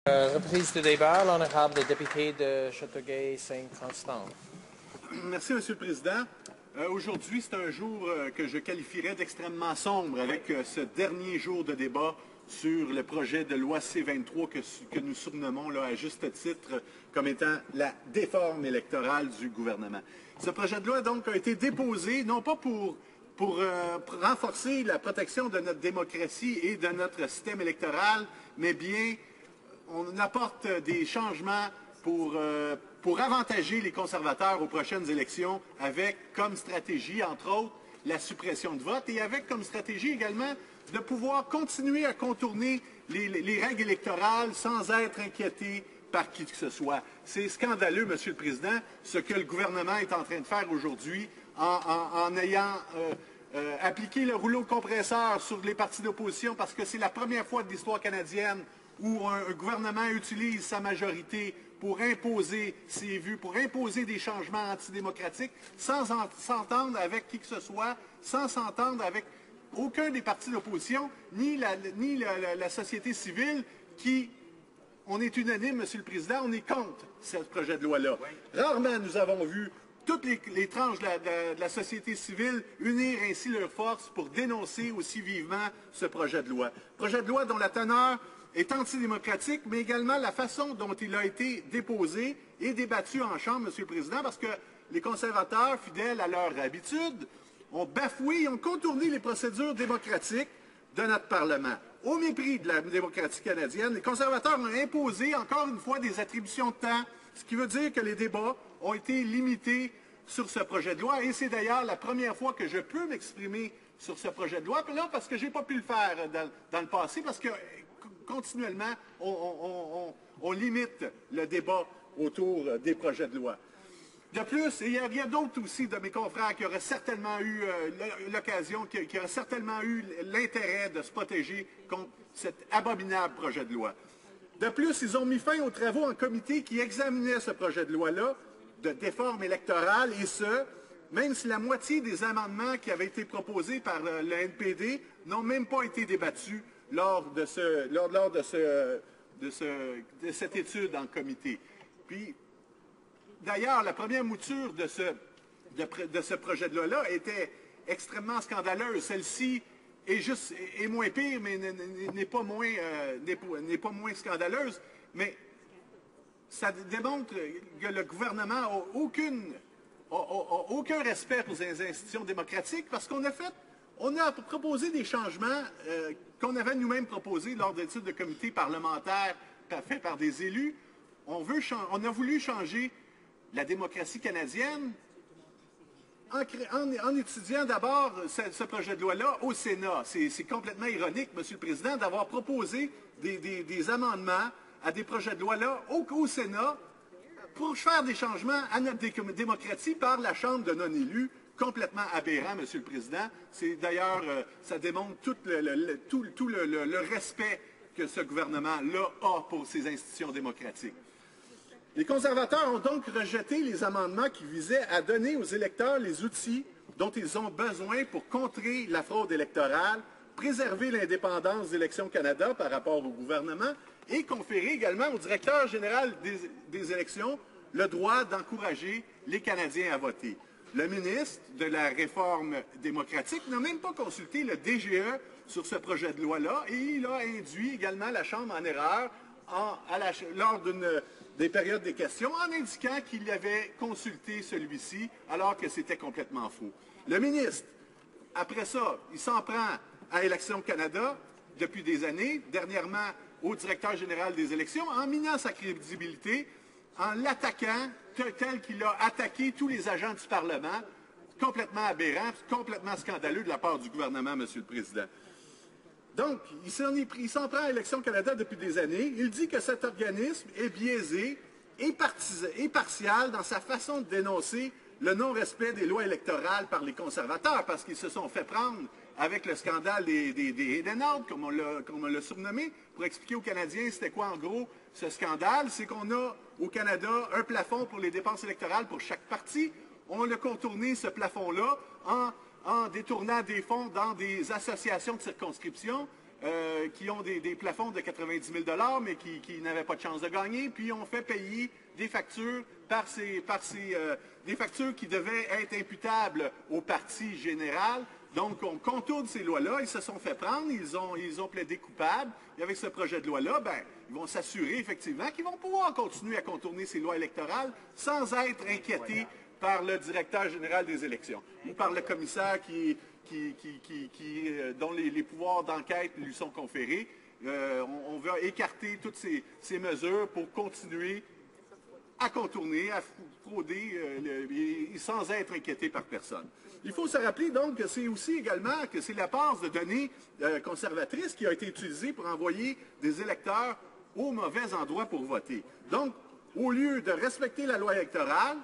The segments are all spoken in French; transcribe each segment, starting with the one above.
Reprise du débat, l'honorable député de Châteauguay-Saint-Constant. Merci, M. le Président. Aujourd'hui, c'est un jour que je qualifierais d'extrêmement sombre avec ce dernier jour de débat sur le projet de loi C-23 que nous surnommons là, à juste titre comme étant la déforme électorale du gouvernement. Ce projet de loi donc a été déposé non pas pour renforcer la protection de notre démocratie et de notre système électoral, mais bien on apporte des changements pour avantager les conservateurs aux prochaines élections avec comme stratégie, entre autres, la suppression de vote et avec comme stratégie également de pouvoir continuer à contourner les règles électorales sans être inquiété par qui que ce soit. C'est scandaleux, Monsieur le Président, ce que le gouvernement est en train de faire aujourd'hui en ayant appliqué le rouleau compresseur sur les partis d'opposition parce que c'est la première fois de l'histoire canadienne où un gouvernement utilise sa majorité pour imposer ses vues, pour imposer des changements antidémocratiques, sans s'entendre avec qui que ce soit, sans s'entendre avec aucun des partis d'opposition, ni la société civile qui, on est unanime, Monsieur le Président, on est contre ce projet de loi-là. Rarement nous avons vu toutes les tranches de la société civile unir ainsi leurs forces pour dénoncer aussi vivement ce projet de loi. Projet de loi dont la teneur est antidémocratique, mais également la façon dont il a été déposé et débattu en Chambre, Monsieur le Président, parce que les conservateurs, fidèles à leur habitude, ont bafoué, ont contourné les procédures démocratiques de notre Parlement. Au mépris de la démocratie canadienne, les conservateurs ont imposé encore une fois des attributions de temps, ce qui veut dire que les débats ont été limités sur ce projet de loi, et c'est d'ailleurs la première fois que je peux m'exprimer sur ce projet de loi, là, parce que je n'ai pas pu le faire dans le passé, parce que continuellement, on limite le débat autour des projets de loi. De plus, il y a d'autres aussi de mes confrères qui auraient certainement eu l'occasion, qui auraient certainement eu l'intérêt de se protéger contre cet abominable projet de loi. De plus, ils ont mis fin aux travaux en comité qui examinaient ce projet de loi-là de déforme électorale, et ce, même si la moitié des amendements qui avaient été proposés par le NPD n'ont même pas été débattus lors de cette étude en comité. Puis, d'ailleurs, la première mouture de ce projet de loi-là était extrêmement scandaleuse. Celle-ci est moins pire, mais n'est pas moins scandaleuse. Mais ça démontre que le gouvernement n'a aucun respect pour les institutions démocratiques parce qu'on a proposé des changements qu'on avait nous-mêmes proposés lors d'études de comité parlementaire faites par des élus. On a voulu changer la démocratie canadienne en étudiant d'abord ce projet de loi-là au Sénat. C'est complètement ironique, Monsieur le Président, d'avoir proposé des amendements à des projets de loi-là au Sénat pour faire des changements à notre démocratie par la Chambre de non-élus. Complètement aberrant, Monsieur le Président. C'est d'ailleurs, ça démontre tout le respect que ce gouvernement-là a pour ses institutions démocratiques. Les conservateurs ont donc rejeté les amendements qui visaient à donner aux électeurs les outils dont ils ont besoin pour contrer la fraude électorale, préserver l'indépendance d'Élections Canada par rapport au gouvernement et conférer également au directeur général des élections le droit d'encourager les Canadiens à voter. Le ministre de la Réforme démocratique n'a même pas consulté le DGE sur ce projet de loi-là et il a induit également la Chambre en erreur lors des périodes des questions en indiquant qu'il avait consulté celui-ci alors que c'était complètement faux. Le ministre, après ça, il s'en prend à Élections Canada depuis des années, dernièrement au directeur général des élections, en minant sa crédibilité, en l'attaquant tel qu'il a attaqué tous les agents du Parlement, complètement aberrant, complètement scandaleux de la part du gouvernement, Monsieur le Président. Donc, il s'en prend à Élections Canada depuis des années. Il dit que cet organisme est biaisé et partial dans sa façon de dénoncer le non-respect des lois électorales par les conservateurs, parce qu'ils se sont fait prendre avec le scandale des Hidden Out, comme on l'a surnommé, pour expliquer aux Canadiens c'était quoi en gros ce scandale. C'est qu'on a au Canada un plafond pour les dépenses électorales pour chaque parti. On a contourné ce plafond-là en détournant des fonds dans des associations de circonscription qui ont des plafonds de 90 000 mais qui n'avaient pas de chance de gagner, puis on fait payer des factures des factures qui devaient être imputables au parti général. Donc, on contourne ces lois-là. Ils se sont fait prendre, ils ont plaidé coupables. Et avec ce projet de loi-là, ben, ils vont s'assurer effectivement qu'ils vont pouvoir continuer à contourner ces lois électorales sans être inquiétés par le directeur général des élections ou par le commissaire dont les pouvoirs d'enquête lui sont conférés. On veut écarter toutes ces mesures pour continuer à contourner, à frauder sans être inquiété par personne. Il faut se rappeler donc que c'est aussi également que c'est la base de données conservatrice qui a été utilisée pour envoyer des électeurs au mauvais endroit pour voter. Donc, au lieu de respecter la loi électorale,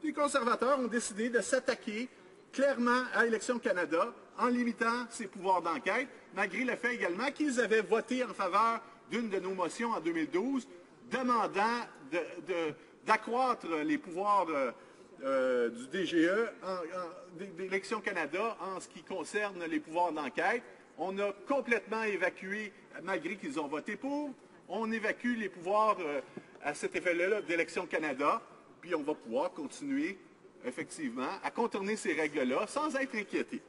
les conservateurs ont décidé de s'attaquer clairement à Élections Canada en limitant ses pouvoirs d'enquête, malgré le fait également qu'ils avaient voté en faveur d'une de nos motions en 2012, demandant d'accroître les pouvoirs du DGE, d'Élections Canada, en ce qui concerne les pouvoirs d'enquête. On a complètement évacué, malgré qu'ils ont voté pour, on évacue les pouvoirs à cet effet-là d'Élections Canada, puis on va pouvoir continuer, effectivement, à contourner ces règles-là sans être inquiété.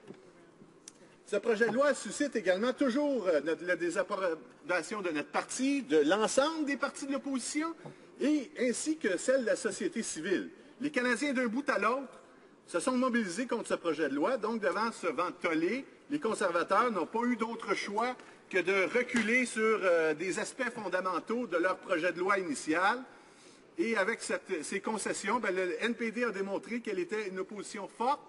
Ce projet de loi suscite également toujours la désapprobation de notre parti, de l'ensemble des partis de l'opposition, et ainsi que celle de la société civile. Les Canadiens, d'un bout à l'autre, se sont mobilisés contre ce projet de loi. Donc, devant ce vent tollé, les conservateurs n'ont pas eu d'autre choix que de reculer sur des aspects fondamentaux de leur projet de loi initial. Et avec ces concessions, ben, le NPD a démontré qu'elle était une opposition forte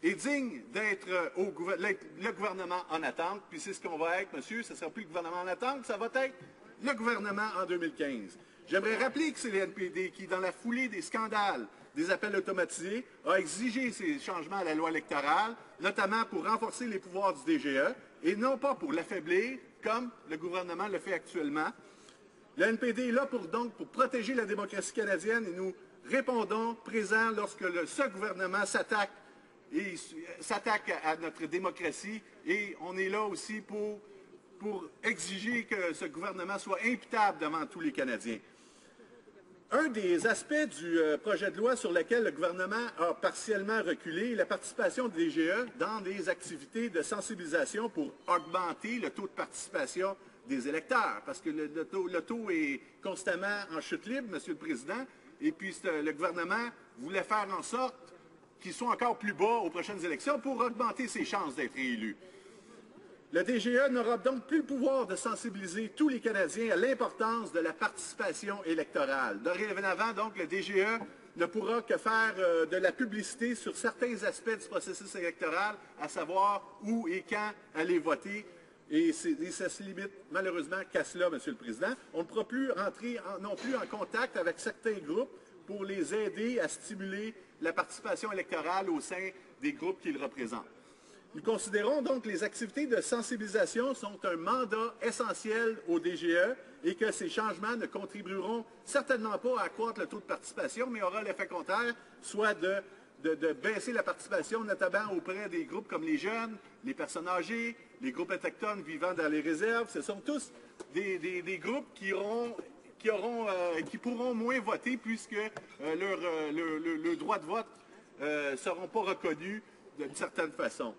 et digne d'être le gouvernement en attente. Puis c'est ce qu'on va être, monsieur, ce ne sera plus le gouvernement en attente, ça va être le gouvernement en 2015. J'aimerais rappeler que c'est le NPD qui, dans la foulée des scandales des appels automatisés, a exigé ces changements à la loi électorale, notamment pour renforcer les pouvoirs du DGE, et non pas pour l'affaiblir, comme le gouvernement le fait actuellement. Le NPD est là pour protéger la démocratie canadienne, et nous répondons présents lorsque ce gouvernement s'attaque à notre démocratie, et on est là aussi pour exiger que ce gouvernement soit imputable devant tous les Canadiens. Un des aspects du projet de loi sur lequel le gouvernement a partiellement reculé est la participation du DGE dans des activités de sensibilisation pour augmenter le taux de participation des électeurs, parce que le taux est constamment en chute libre, Monsieur le Président, et puis le gouvernement voulait faire en sorte qu'il soit encore plus bas aux prochaines élections pour augmenter ses chances d'être élu. Le DGE n'aura donc plus le pouvoir de sensibiliser tous les Canadiens à l'importance de la participation électorale. Dorénavant, donc, le DGE ne pourra que faire de la publicité sur certains aspects du processus électoral, à savoir où et quand aller voter. Et ça se limite malheureusement qu'à cela, Monsieur le Président. On ne pourra plus entrer non plus en contact avec certains groupes pour les aider à stimuler la participation électorale au sein des groupes qu'ils représentent. Nous considérons donc que les activités de sensibilisation sont un mandat essentiel au DGE et que ces changements ne contribueront certainement pas à accroître le taux de participation, mais aura l'effet contraire, soit de baisser la participation, notamment auprès des groupes comme les jeunes, les personnes âgées, les groupes autochtones vivant dans les réserves. Ce sont tous des groupes qui pourront moins voter puisque leurs droits de vote ne seront pas reconnus d'une certaine façon.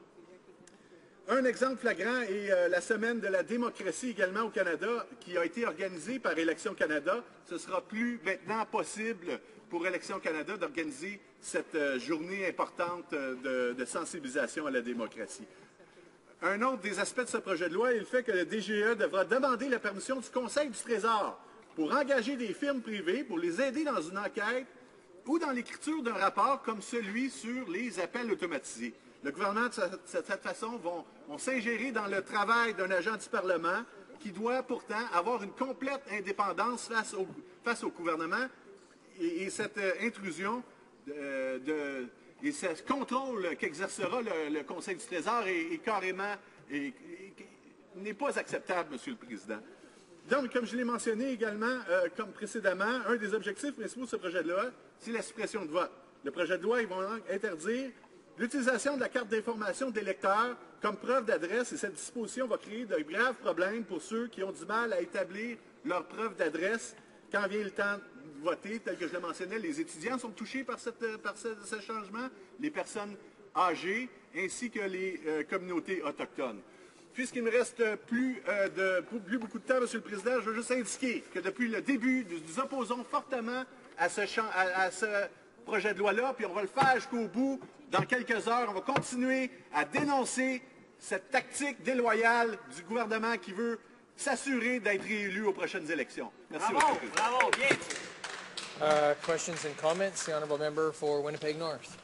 Un exemple flagrant est la semaine de la démocratie également au Canada qui a été organisée par Élections Canada. Ce sera plus maintenant possible pour Élections Canada d'organiser cette journée importante de sensibilisation à la démocratie. Un autre des aspects de ce projet de loi est le fait que le DGE devra demander la permission du Conseil du Trésor pour engager des firmes privées, pour les aider dans une enquête ou dans l'écriture d'un rapport comme celui sur les appels automatisés. Le gouvernement, de cette façon, vont s'ingérer dans le travail d'un agent du Parlement qui doit pourtant avoir une complète indépendance face au gouvernement. Et cette intrusion et ce contrôle qu'exercera le Conseil du Trésor n'est pas acceptable, Monsieur le Président. Donc, comme je l'ai mentionné également, comme précédemment, un des objectifs principaux de ce projet de loi, c'est la suppression de vote. Le projet de loi, ils vont donc interdire L'utilisation de la carte d'information des électeurs comme preuve d'adresse et cette disposition va créer de graves problèmes pour ceux qui ont du mal à établir leur preuve d'adresse quand vient le temps de voter. Tel que je le mentionnais, les étudiants sont touchés par ce changement, les personnes âgées ainsi que les communautés autochtones. Puisqu'il ne me reste plus beaucoup de temps, M. le Président, je veux juste indiquer que depuis le début, nous nous opposons fortement à ce projet de loi-là, puis on va le faire jusqu'au bout. Dans quelques heures, on va continuer à dénoncer cette tactique déloyale du gouvernement qui veut s'assurer d'être réélu aux prochaines élections. Merci, M. le Président. Bravo, bien. Questions and comments? The honourable member for Winnipeg North.